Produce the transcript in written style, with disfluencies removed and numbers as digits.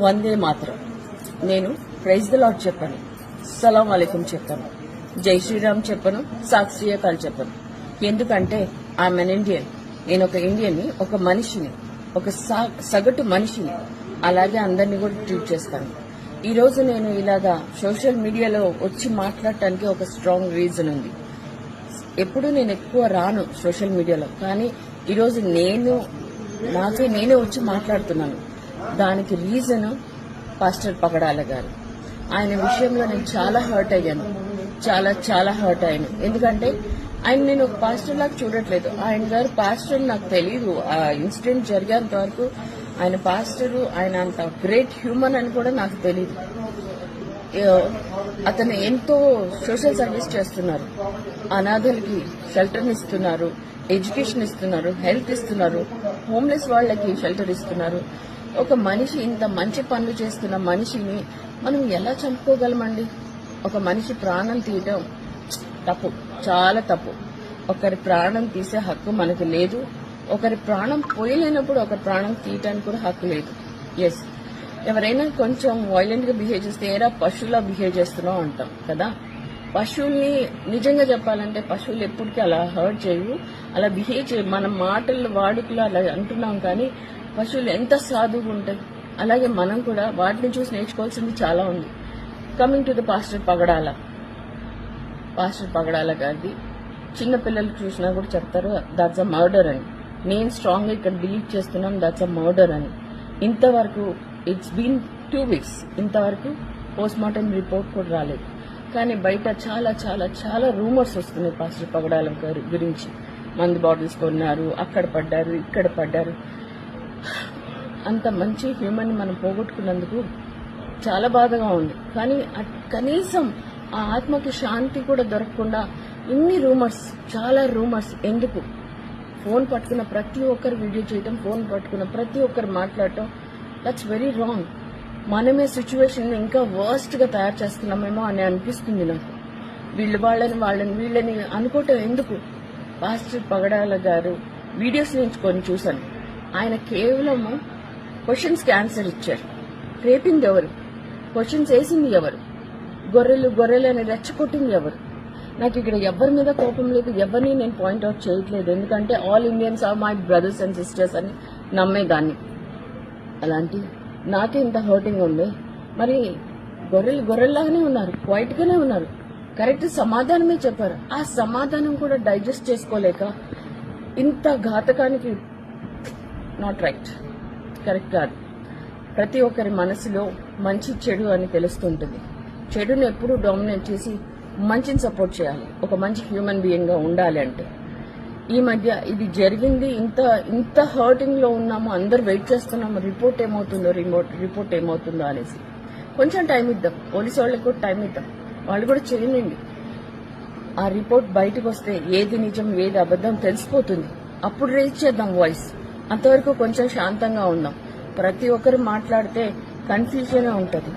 వందే మాత్రం. నేను praise the lord చెప్పను, సలాం అలైకుం చెప్పను, జై శ్రీరామ్ చెప్పను, సాక్షియకాలు చెప్పను. ఎందుకంటే ఐఎమ్ అన్ ఇండియన్. నేను ఒక ఇండియన్ని, ఒక మనిషిని, ఒక సగటు మనిషిని. అలాగే అందరినీ కూడా ట్రీట్ చేస్తాను. ఈ రోజు నేను ఇలాగా సోషల్ మీడియాలో వచ్చి మాట్లాడటానికి ఒక స్ట్రాంగ్ రీజన్ ఉంది. ఎప్పుడు నేను ఎక్కువ రాను సోషల్ మీడియాలో, కానీ ఈరోజు నేనే వచ్చి మాట్లాడుతున్నాను. దానికి రీజన్ పాస్టర్ పగడాల గారు. ఆయన విషయంలో నేను చాలా హర్ట్ అయ్యాను, చాలా హర్ట్ అయ్యాను. ఎందుకంటే ఆయన నేను ఒక పాస్టర్ లాగా చూడట్లేదు. ఆయన గారు పాస్టర్ నాకు తెలియదు. ఆ ఇన్సిడెంట్ జరిగేంత వరకు ఆయన పాస్టరు, ఆయన అంత గ్రేట్ హ్యూమన్ అని కూడా నాకు తెలియదు. అతను ఎంతో సోషల్ సర్వీస్ చేస్తున్నారు. అనాథలకి షెల్టర్ ఇస్తున్నారు, ఎడ్యుకేషన్ ఇస్తున్నారు, హెల్త్ ఇస్తున్నారు, హోమ్లెస్ వాళ్ళకి షెల్టర్ ఇస్తున్నారు. ఒక మనిషి ఇంత మంచి పనులు చేస్తున్న మనిషిని మనం ఎలా చంపుకోగలమండి? ఒక మనిషి ప్రాణం తీయటం తప్పు, చాలా తప్పు. ఒకరి ప్రాణం తీసే హక్కు మనకు లేదు. ఒకరి ప్రాణం పోయలేనప్పుడు ఒకరి ప్రాణం తీయటానికి కూడా హక్కు లేదు. ఎస్, ఎవరైనా కొంచెం వైలెంట్ గా బిహేవ్ చేస్తే ఏరా పశువులా బిహేవ్ చేస్తున్నావు అంటాం కదా. పశువుల్ని నిజంగా చెప్పాలంటే పశువులు ఎప్పటికీ అలా హర్ట్ చేయవు, అలా బిహేవ్ చేయవు. మన మాటలు వాడుకలు అలా అంటున్నాం, కానీ పశువులు ఎంత సాధువుగా ఉంటాయి. అలాగే మనం కూడా వాటిని చూసి నేర్చుకోవాల్సింది చాలా ఉంది. కమింగ్ టు ద పాస్టర్ పగడాల గారిది చిన్న పిల్లలు చూసినా కూడా చెప్తారు దాట్స్ అ మర్డర్ అని. నేను స్ట్రాంగ్ గా ఇక్కడ బిలీవ్ చేస్తున్నాను దాట్స్ అ మర్డర్ అని. ఇంతవరకు ఇట్స్ బీన్ 2 weeks, ఇంతవరకు పోస్ట్ మార్టం రిపోర్ట్ కూడా రాలేదు. కానీ బయట చాలా రూమర్స్ వస్తున్నాయి పాస్టర్ పగడాల గారి గురించి. మందు బాటిల్స్ కొన్నారు, అక్కడ పడ్డారు, ఇక్కడ పడ్డారు. అంత మంచి హ్యూమన్ మనం పోగొట్టుకున్నందుకు చాలా బాధగా ఉంది. కానీ కనీసం ఆ ఆత్మకి శాంతి కూడా దొరకకుండా ఇన్ని రూమర్స్, చాలా రూమర్స్ ఎందుకు? ఫోన్ పట్టుకున్న ప్రతి ఒక్కరు వీడియో చేయటం, ఫోన్ పట్టుకున్న ప్రతి ఒక్కరు మాట్లాడటం, దట్స్ వెరీ రాంగ్. మనమే సిచ్యువేషన్ ఇంకా వర్స్ట్ గా తయారు చేస్తున్నామేమో అని అనిపిస్తుంది నాకు. వీళ్ళని అనుకోవటం ఎందుకు? పాస్టర్ పగడాల గారు వీడియోస్ నుంచి కొన్ని చూశాను. ఆయన కేవలము క్వశ్చన్స్ కి ఆన్సర్ ఇచ్చారు. రేపింది ఎవరు? క్వశ్చన్స్ వేసింది ఎవరు? గొర్రెలు అని రెచ్చగొట్టింది ఎవరు? నాకు ఇక్కడ ఎవరి మీద కోపం లేదు, ఎవరిని నేను పాయింట్అవుట్ చేయట్లేదు. ఎందుకంటే all Indians are my brothers and sisters అని నమ్మేదాన్ని. అలాంటి నాకే ఇంత హర్టింగ్ ఉంది. మరి గొర్రెల్లాగానే ఉన్నారు, క్వైట్ గానే ఉన్నారు, కరెక్ట్ సమాధానమే చెప్పారు. ఆ సమాధానం కూడా డైజెస్ట్ చేసుకోలేక ఇంత ఘాతకానికి నాట్ రైట్, కరెక్ట్ కాదు. ప్రతి ఒక్కరి మనసులో మంచి చెడు అని తెలుస్తుంటుంది. చెడుని ఎప్పుడూ డామినేట్ చేసి మంచిని సపోర్ట్ చేయాలి, ఒక మంచి హ్యూమన్ బీయింగ్ గా ఉండాలి. అంటే ఈ మధ్య ఇది జరిగింది, ఇంత హర్టింగ్ లో ఉన్నాము, అందరు వెయిట్ చేస్తున్నాము రిపోర్ట్ ఏమవుతుందో అనేసి. కొంచెం టైం ఇద్దాం, పోలీసు వాళ్ళకి కూడా టైం ఇద్దాం, వాళ్ళు కూడా చేయండి. ఆ రిపోర్ట్ బయటకు వస్తే ఏది నిజం ఏది అబద్ధం తెలిసిపోతుంది. అప్పుడు రేజ్ చేద్దాం వాయిస్. అంతవరకు కొంచెం శాంతంగా ఉందాం. ప్రతి ఒక్కరు మాట్లాడితే కన్ఫ్యూజన్ ఉంటుంది.